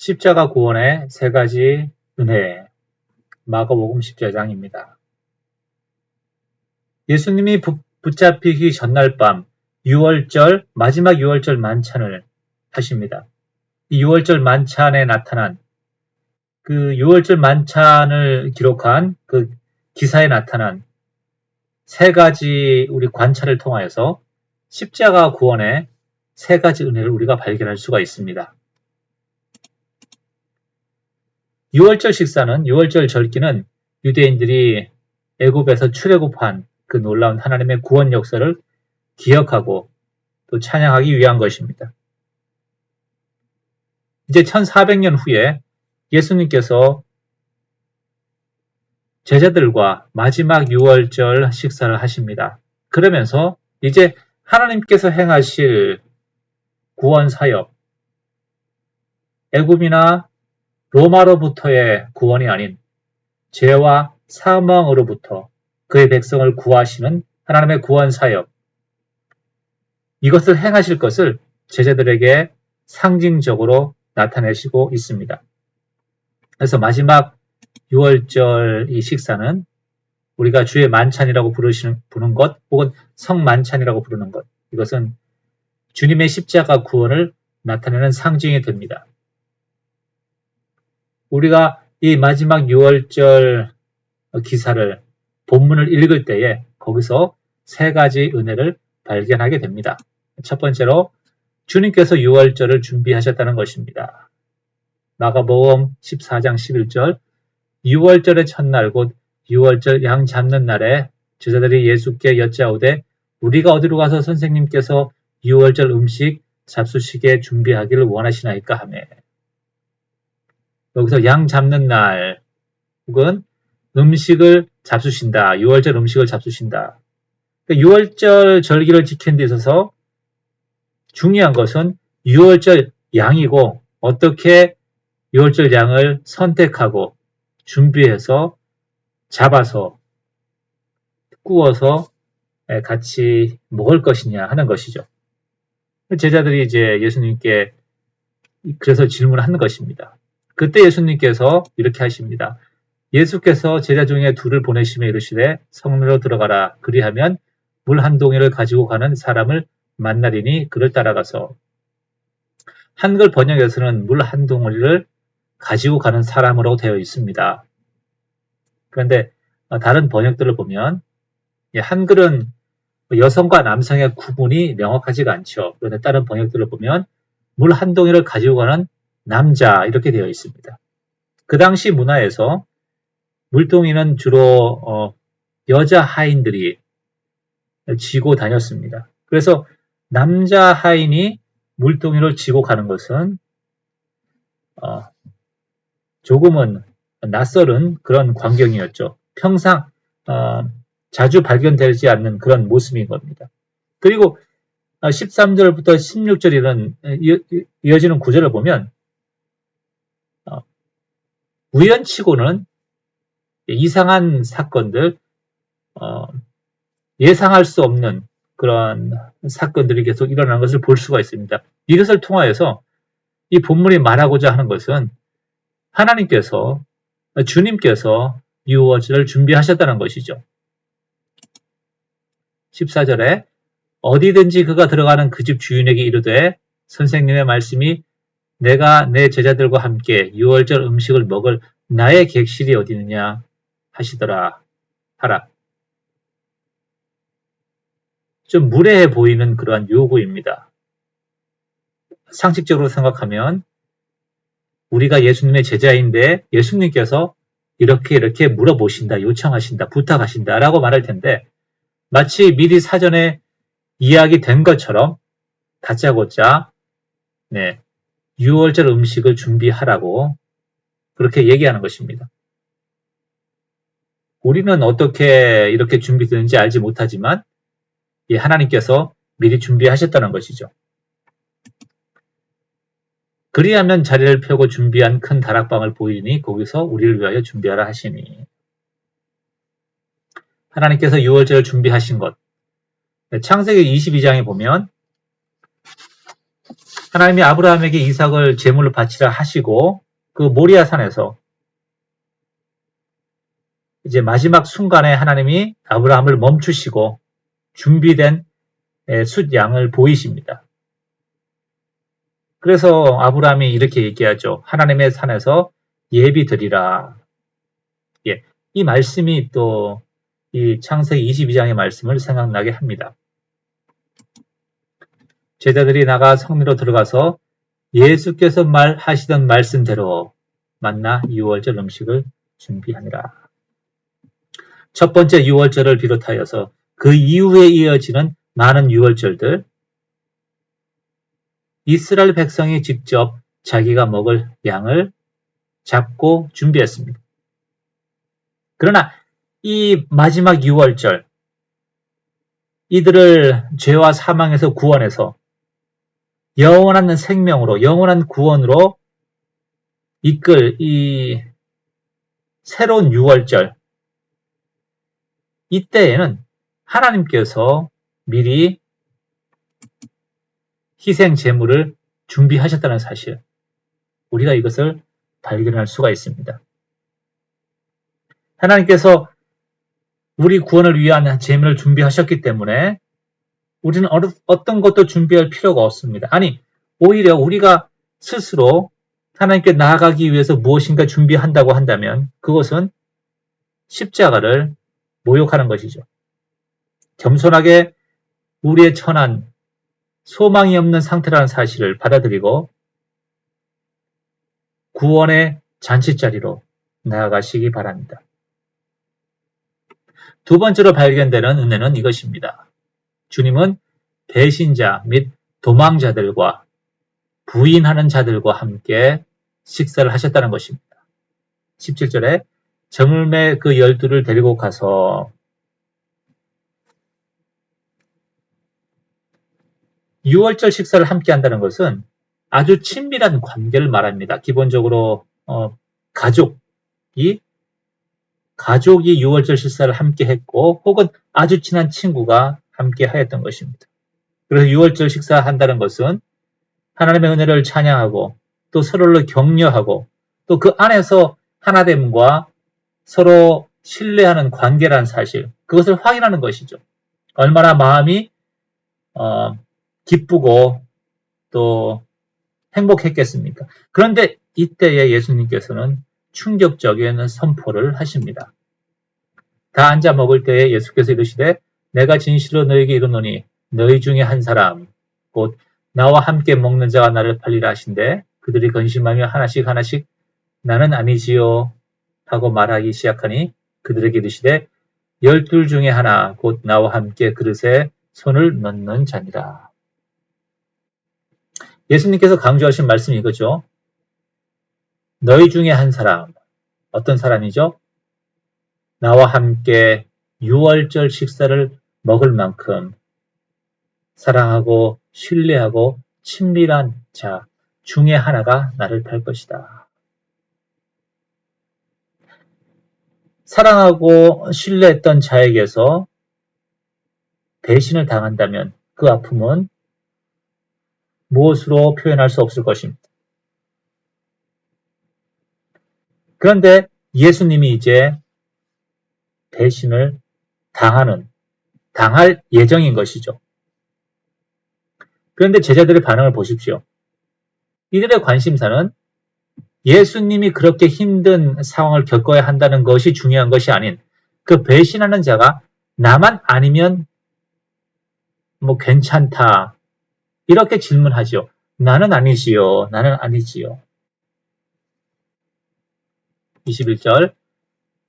십자가 구원의 세 가지 은혜, 마가복음 10장입니다. 예수님이 붙잡히기 전날 밤 마지막 6월절 만찬을 하십니다. 이 6월절 만찬에 나타난 그 6월절 만찬을 기록한 그 기사에 나타난 세 가지 우리 관찰을 통하여서 십자가 구원의 세 가지 은혜를 우리가 발견할 수가 있습니다. 6월절 식사는 6월절 절기는 유대인들이 애굽에서 출애굽한 그 놀라운 하나님의 구원 역사를 기억하고 또 찬양하기 위한 것입니다. 이제 1400년 후에 예수님께서 제자들과 마지막 6월절 식사를 하십니다. 그러면서 이제 하나님께서 행하실 구원 사역, 애굽이나 로마로부터의 구원이 아닌 죄와 사망으로부터 그의 백성을 구하시는 하나님의 구원 사역, 이것을 행하실 것을 제자들에게 상징적으로 나타내시고 있습니다. 그래서 마지막 6월절 이 식사는 우리가 주의 만찬이라고 부르는 것, 혹은 성만찬이라고 부르는 것, 이것은 주님의 십자가 구원을 나타내는 상징이 됩니다. 우리가 이 마지막 6월절 기사를, 본문을 읽을 때에 거기서 세 가지 은혜를 발견하게 됩니다. 첫 번째로 주님께서 6월절을 준비하셨다는 것입니다. 마가복음 14장 11절, 6월절의 첫날 곧 6월절 양 잡는 날에 제자들이 예수께 여짜오되 우리가 어디로 가서 선생님께서 6월절 음식 잡수시게 준비하기를 원하시나이까 하매. 여기서 양 잡는 날 혹은 음식을 잡수신다. 6월절 음식을 잡수신다. 6월절 절기를 지키는 데 있어서 중요한 것은 6월절 양이고 어떻게 6월절 양을 선택하고 준비해서 잡아서 구워서 같이 먹을 것이냐 하는 것이죠. 제자들이 이제 예수님께 그래서 질문하는 것입니다. 그때 예수님께서 이렇게 하십니다. 예수께서 제자 중에 둘을 보내시며 이르시되 성내로 들어가라. 그리하면 물 한 동이를 가지고 가는 사람을 만나리니 그를 따라가서. 한글 번역에서는 물 한 동이를 가지고 가는 사람으로 되어 있습니다. 그런데 다른 번역들을 보면 한글은 여성과 남성의 구분이 명확하지가 않죠. 그런데 다른 번역들을 보면 물 한 동이를 가지고 가는 남자 이렇게 되어 있습니다. 그 당시 문화에서 물동이는 주로 여자 하인들이 지고 다녔습니다. 그래서 남자 하인이 물동이를 지고 가는 것은 조금은 낯설은 그런 광경이었죠. 평상 자주 발견되지 않는 그런 모습인 겁니다. 그리고 13절부터 16절 이어지는 구절을 보면 우연치고는 이상한 사건들, 예상할 수 없는 그런 사건들이 계속 일어나는 것을 볼 수가 있습니다. 이것을 통하여서 이 본문이 말하고자 하는 것은 하나님께서, 주님께서 6월절을 준비하셨다는 것이죠. 14절에 어디든지 그가 들어가는 그 집 주인에게 이르되 선생님의 말씀이 내가 내 제자들과 함께 6월절 음식을 먹을 나의 객실이 어디 있느냐 하시더라 하라. 좀 무례해 보이는 그러한 요구입니다. 상식적으로 생각하면 우리가 예수님의 제자인데 예수님께서 이렇게 물어보신다, 요청하신다, 부탁하신다 라고 말할 텐데 마치 미리 사전에 이야기된 것처럼 다짜고짜 6월절 음식을 준비하라고 그렇게 얘기하는 것입니다. 우리는 어떻게 이렇게 준비되는지 알지 못하지만 하나님께서 미리 준비하셨다는 것이죠. 그리하면 자리를 펴고 준비한 큰 다락방을 보이니 거기서 우리를 위하여 준비하라 하시니. 하나님께서 6월절을 준비하신 것. 창세기 22장에 보면 하나님이 아브라함에게 이삭을 제물로 바치라 하시고 그 모리아 산에서 이제 마지막 순간에 하나님이 아브라함을 멈추시고 준비된 숫 양을 보이십니다. 그래서 아브라함이 이렇게 얘기하죠. 하나님의 산에서 예비 드리라. 예, 이 말씀이 또 이 창세기 22장의 말씀을 생각나게 합니다. 제자들이 나가 성리로 들어가서 예수께서 말하시던 말씀대로 만나 유월절 음식을 준비하니라. 첫 번째 유월절을 비롯하여서 그 이후에 이어지는 많은 유월절들, 이스라엘 백성이 직접 자기가 먹을 양을 잡고 준비했습니다. 그러나 이 마지막 유월절, 이들을 죄와 사망에서 구원해서 영원한 생명으로, 영원한 구원으로 이끌 이 새로운 유월절, 이때에는 하나님께서 미리 희생 제물을 준비하셨다는 사실, 우리가 이것을 발견할 수가 있습니다. 하나님께서 우리 구원을 위한 제물을 준비하셨기 때문에 우리는 어떤 것도 준비할 필요가 없습니다. 아니, 오히려 우리가 스스로 하나님께 나아가기 위해서 무엇인가 준비한다고 한다면 그것은 십자가를 모욕하는 것이죠. 겸손하게 우리의 천한, 소망이 없는 상태라는 사실을 받아들이고 구원의 잔치자리로 나아가시기 바랍니다. 두 번째로 발견되는 은혜는 이것입니다. 주님은 배신자 및 도망자들과 부인하는 자들과 함께 식사를 하셨다는 것입니다. 17절에 저물매 그 12를 데리고 가서 유월절 식사를 함께 한다는 것은 아주 친밀한 관계를 말합니다. 기본적으로 가족이 유월절 식사를 함께 했고 혹은 아주 친한 친구가 함께 하였던 것입니다. 그래서 유월절 식사한다는 것은 하나님의 은혜를 찬양하고 또 서로를 격려하고 또 그 안에서 하나됨과 서로 신뢰하는 관계라는 사실, 그것을 확인하는 것이죠. 얼마나 마음이 기쁘고 또 행복했겠습니까? 그런데 이때에 예수님께서는 충격적인 선포를 하십니다. 다 앉아 먹을 때에 예수께서 이르시되 내가 진실로 너희에게 이르노니 너희 중에 한 사람 곧 나와 함께 먹는 자가 나를 팔리라 하신대 그들이 근심하며 하나씩 나는 아니지요 하고 말하기 시작하니 그들에게 이르시되 12 중에 하나 곧 나와 함께 그릇에 손을 넣는 자니라. 예수님께서 강조하신 말씀이 이거죠. 너희 중에 한 사람, 어떤 사람이죠? 나와 함께 유월절 식사를 먹을 만큼 사랑하고 신뢰하고 친밀한 자 중에 하나가 나를 팔 것이다. 사랑하고 신뢰했던 자에게서 배신을 당한다면 그 아픔은 무엇으로 표현할 수 없을 것입니다. 그런데 예수님이 이제 배신을 당할 예정인 것이죠. 그런데 제자들의 반응을 보십시오. 이들의 관심사는 예수님이 그렇게 힘든 상황을 겪어야 한다는 것이 중요한 것이 아닌 그 배신하는 자가 나만 아니면 괜찮다. 이렇게 질문하죠. 나는 아니지요. 나는 아니지요. 21절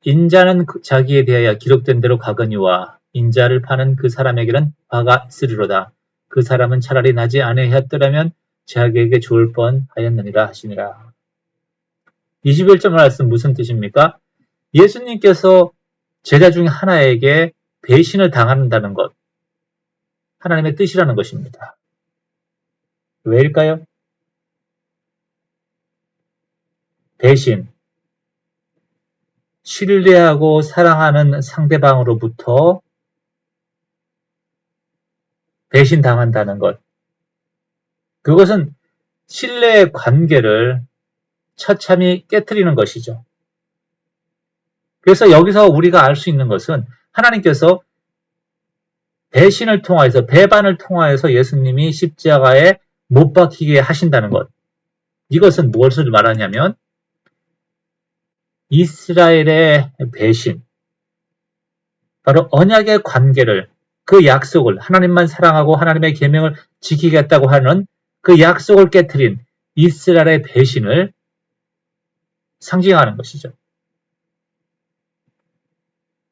인자는 자기에 대하여 기록된 대로 가거니와 인자를 파는 그 사람에게는 화가 있으리로다. 그 사람은 차라리 나지 아니하였더라면 자기에게 좋을 뻔하였느니라 하시니라. 21절 말씀 무슨 뜻입니까? 예수님께서 제자 중 하나에게 배신을 당한다는 것, 하나님의 뜻이라는 것입니다. 왜일까요? 배신, 신뢰하고 사랑하는 상대방으로부터 배신당한다는 것, 그것은 신뢰의 관계를 처참히 깨트리는 것이죠. 그래서 여기서 우리가 알 수 있는 것은 하나님께서 배신을 통하여서, 배반을 통하여서 예수님이 십자가에 못 박히게 하신다는 것. 이것은 무엇을 말하냐면 이스라엘의 배신, 바로 언약의 관계를, 그 약속을, 하나님만 사랑하고 하나님의 계명을 지키겠다고 하는 그 약속을 깨트린 이스라엘의 배신을 상징하는 것이죠.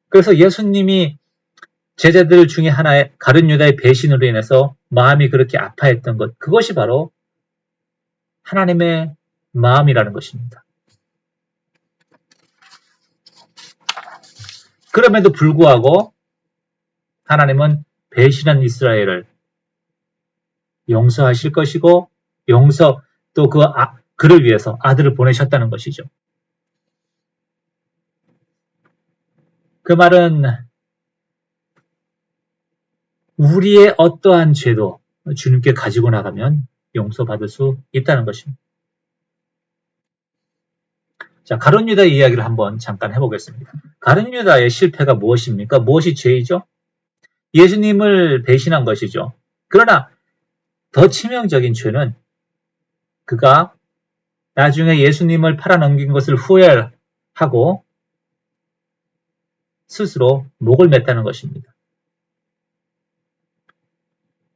그래서 예수님이 제자들 중에 하나의 가룟 유다의 배신으로 인해서 마음이 그렇게 아파했던 것, 그것이 바로 하나님의 마음이라는 것입니다. 그럼에도 불구하고 하나님은 배신한 이스라엘을 용서하실 것이고, 또 그를 위해서 아들을 보내셨다는 것이죠. 그 말은 우리의 어떠한 죄도 주님께 가지고 나가면 용서받을 수 있다는 것입니다. 자, 가룟 유다의 이야기를 한번 잠깐 해보겠습니다. 가룟 유다의 실패가 무엇입니까? 무엇이 죄이죠? 예수님을 배신한 것이죠. 그러나 더 치명적인 죄는 그가 나중에 예수님을 팔아넘긴 것을 후회하고 스스로 목을 맸다는 것입니다.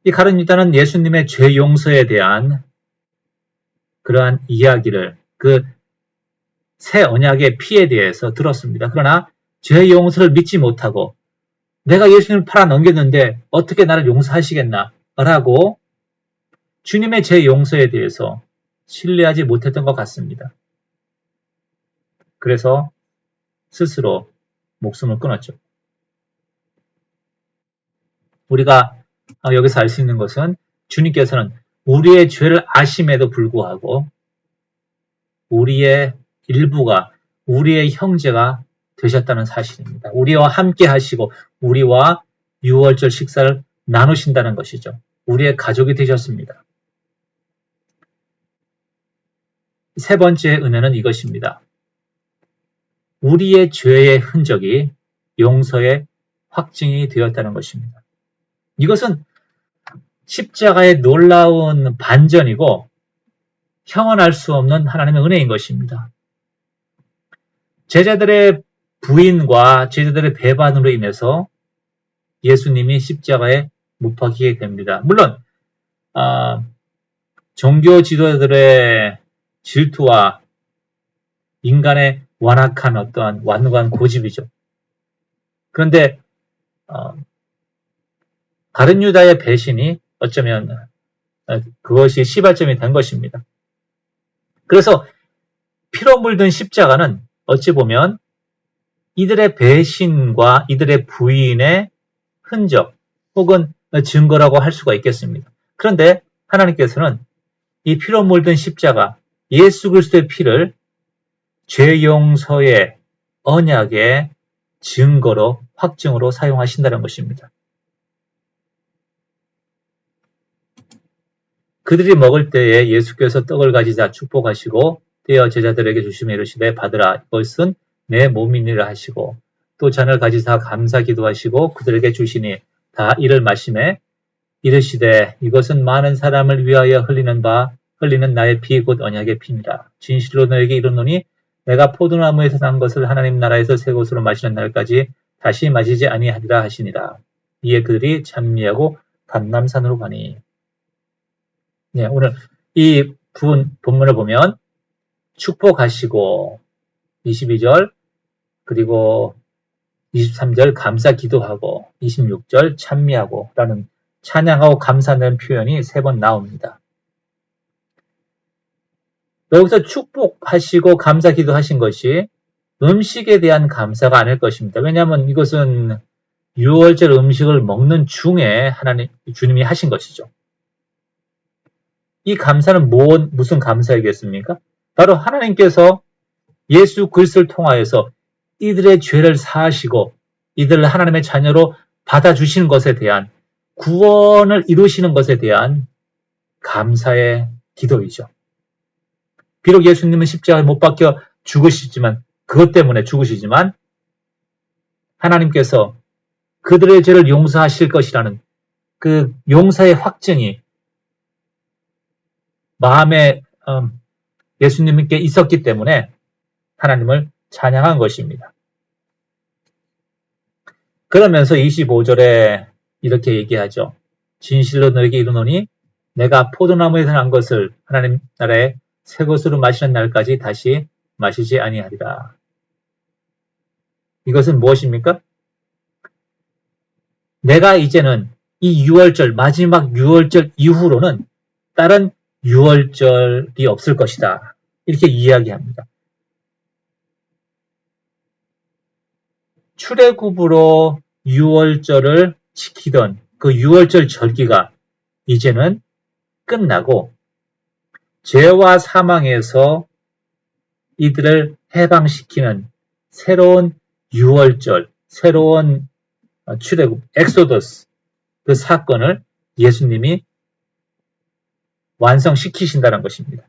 이 가룟 유다는 예수님의 죄 용서에 대한 그러한 이야기를, 그 새 언약의 피에 대해서 들었습니다. 그러나 죄 용서를 믿지 못하고 내가 예수님을 팔아넘겼는데 어떻게 나를 용서하시겠나 라고 주님의 죄 용서에 대해서 신뢰하지 못했던 것 같습니다. 그래서 스스로 목숨을 끊었죠. 우리가 여기서 알 수 있는 것은 주님께서는 우리의 죄를 아심에도 불구하고 우리의 일부가, 우리의 형제가 되셨다는 사실입니다. 우리와 함께 하시고 우리와 유월절 식사를 나누신다는 것이죠. 우리의 가족이 되셨습니다. 세 번째 은혜는 이것입니다. 우리의 죄의 흔적이 용서의 확증이 되었다는 것입니다. 이것은 십자가의 놀라운 반전이고 형언할 수 없는 하나님의 은혜인 것입니다. 제자들의 부인과 제자들의 배반으로 인해서 예수님이 십자가에 못 박히게 됩니다. 물론 종교 지도자들의 질투와 인간의 완악한 어떠한 완고한 고집이죠. 그런데 가룟 유다의 배신이 어쩌면 그것이 시발점이 된 것입니다. 그래서 피로 물든 십자가는 어찌 보면 이들의 배신과 이들의 부인의 흔적 혹은 증거라고 할 수가 있겠습니다. 그런데 하나님께서는 이 피로 물든 십자가, 예수 그리스도의 피를 죄 용서의 언약의 증거로, 확증으로 사용하신다는 것입니다. 그들이 먹을 때에 예수께서 떡을 가지자 축복하시고 떼어 제자들에게 주시며 이르시되 받으라, 이것은 내 몸이니라 하시고 또 잔을 가지사 감사 기도하시고 그들에게 주시니 다 이를 마시매 이르시되 이것은 많은 사람을 위하여 흘리는 나의 피 곧 언약의 피니라. 진실로 너에게 이르노니 내가 포도나무에서 난 것을 하나님 나라에서 새 것으로 마시는 날까지 다시 마시지 아니하리라 하시니라. 이에 그들이 찬미하고 감람산으로 가니. 네, 오늘 이 본문을 보면 축복하시고 22절 그리고 23절 감사 기도하고 26절 찬미하고 라는 찬양하고 감사하는 표현이 3번 나옵니다. 여기서 축복하시고 감사 기도하신 것이 음식에 대한 감사가 아닐 것입니다. 왜냐하면 이것은 유월절 음식을 먹는 중에 주님이 하신 것이죠. 이 감사는 무슨 감사이겠습니까? 바로 하나님께서 예수 그리스도를 통하여서 이들의 죄를 사하시고 이들을 하나님의 자녀로 받아주시는 것에 대한, 구원을 이루시는 것에 대한 감사의 기도이죠. 비록 예수님은 십자가에 못 박혀 죽으시지만, 그것 때문에 죽으시지만 하나님께서 그들의 죄를 용서하실 것이라는 그 용서의 확증이 마음에 예수님께 있었기 때문에 하나님을 찬양한 것입니다. 그러면서 25절에 이렇게 얘기하죠. 진실로 너에게 이르노니 내가 포도나무에서 난 것을 하나님 나라에 새 것으로 마시는 날까지 다시 마시지 아니하리라. 이것은 무엇입니까? 내가 이제는 이 6월절, 마지막 6월절 이후로는 다른 6월절이 없을 것이다. 이렇게 이야기합니다. 출애굽으로 6월절을 지키던 그 6월절 절기가 이제는 끝나고 죄와 사망에서 이들을 해방시키는 새로운 6월절, 새로운 출애굽, 엑소더스 그 사건을 예수님이 완성시키신다는 것입니다.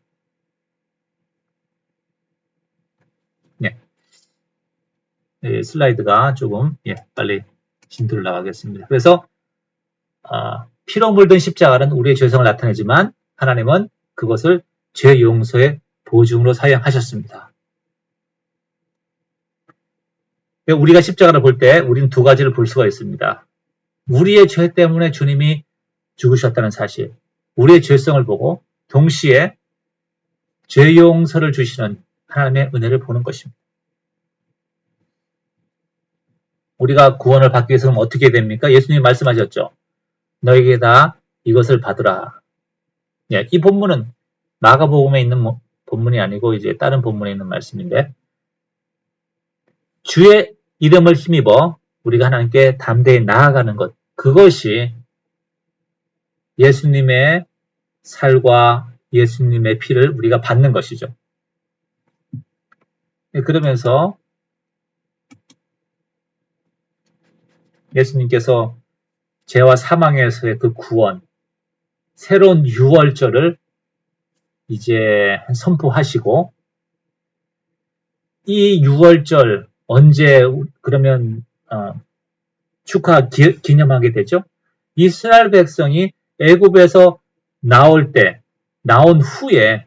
네. 슬라이드가 조금 빨리 진도를 나가겠습니다. 그래서 피로 물든 십자가는 우리의 죄성을 나타내지만 하나님은 그것을 죄 용서의 보증으로 사용하셨습니다. 우리가 십자가를 볼 때 우리는 두 가지를 볼 수가 있습니다. 우리의 죄 때문에 주님이 죽으셨다는 사실, 우리의 죄성을 보고 동시에 죄 용서를 주시는 하나님의 은혜를 보는 것입니다. 우리가 구원을 받기 위해서는 어떻게 됩니까? 예수님이 말씀하셨죠. 너에게 다 이것을 받으라. 이 본문은 마가복음에 있는 본문이 아니고 이제 다른 본문에 있는 말씀인데, 주의 이름을 힘입어 우리가 하나님께 담대히 나아가는 것, 그것이 예수님의 살과 예수님의 피를 우리가 받는 것이죠. 그러면서 예수님께서 죄와 사망에서의 그 구원, 새로운 6월절을 이제 선포하시고, 이 6월절 언제 그러면 기념하게 되죠? 이스라엘 백성이 애굽에서 나온 후에,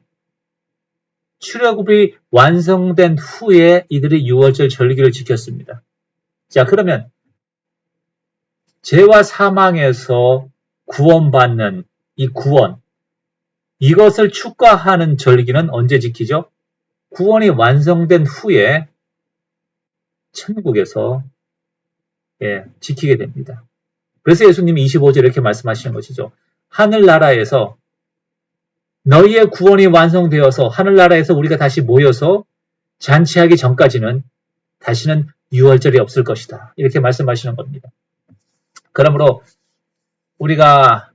출애굽이 완성된 후에 이들이 6월절 절기를 지켰습니다. 자, 그러면 죄와 사망에서 구원받는 이 구원, 이것을 축하하는 절기는 언제 지키죠? 구원이 완성된 후에 천국에서 지키게 됩니다. 그래서 예수님이 25절에 이렇게 말씀하시는 것이죠. 하늘나라에서 너희의 구원이 완성되어서 하늘나라에서 우리가 다시 모여서 잔치하기 전까지는 다시는 6월절이 없을 것이다. 이렇게 말씀하시는 겁니다. 그러므로 우리가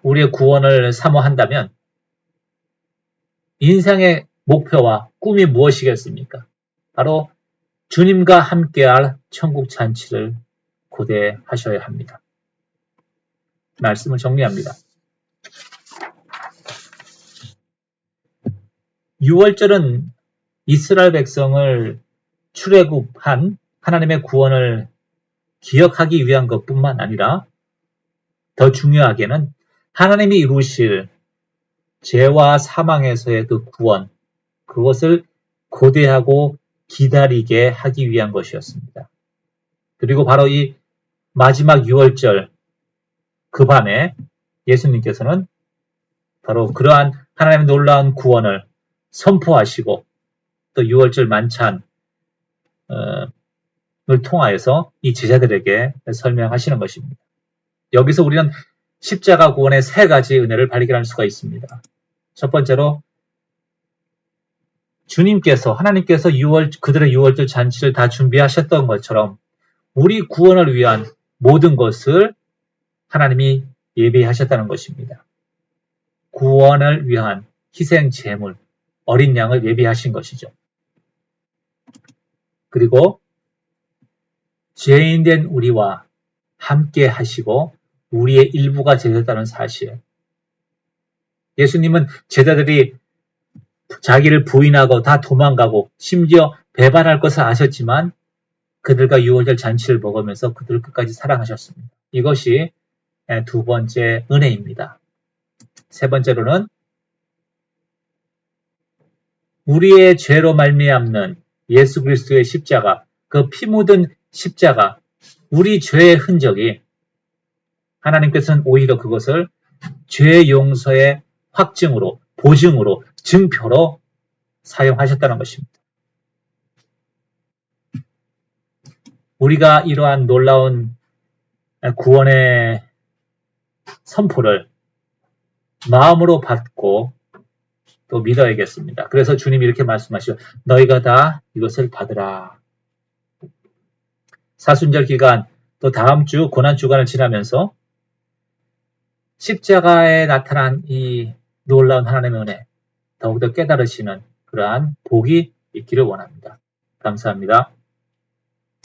우리의 구원을 사모한다면 인생의 목표와 꿈이 무엇이겠습니까? 바로 주님과 함께할 천국 잔치를 고대하셔야 합니다. 말씀을 정리합니다. 6월절은 이스라엘 백성을 출애굽한 하나님의 구원을 기억하기 위한 것뿐만 아니라 더 중요하게는 하나님이 이루실 죄와 사망에서의 그 구원, 그것을 고대하고 기다리게 하기 위한 것이었습니다. 그리고 바로 이 마지막 6월절 그 밤에 예수님께서는 바로 그러한 하나님의 놀라운 구원을 선포하시고 또 6월절 만찬을 통하여서 이 제자들에게 설명하시는 것입니다. 여기서 우리는 십자가 구원의 세 가지 은혜를 발견할 수가 있습니다. 첫 번째로 하나님께서 그들의 6월절 잔치를 다 준비하셨던 것처럼 우리 구원을 위한 모든 것을 하나님이 예비하셨다는 것입니다. 구원을 위한 희생 제물, 어린 양을 예비하신 것이죠. 그리고 죄인된 우리와 함께 하시고 우리의 일부가 되셨다는 사실, 예수님은 제자들이 자기를 부인하고 다 도망가고 심지어 배반할 것을 아셨지만 그들과 유월절 잔치를 먹으면서 그들을 끝까지 사랑하셨습니다. 이것이 두 번째 은혜입니다. 세 번째로는 우리의 죄로 말미암는 예수 그리스도의 십자가, 그 피 묻은 십자가, 우리 죄의 흔적이 하나님께서는 오히려 그것을 죄 용서의 확증으로, 보증으로, 증표로 사용하셨다는 것입니다. 우리가 이러한 놀라운 구원의 선포를 마음으로 받고 또 믿어야겠습니다. 그래서 주님이 이렇게 말씀하시죠. 너희가 다 이것을 받으라. 사순절 기간 또 다음 주 고난주간을 지나면서 십자가에 나타난 이 놀라운 하나님의 은혜 더욱더 깨달으시는 그러한 복이 있기를 원합니다. 감사합니다.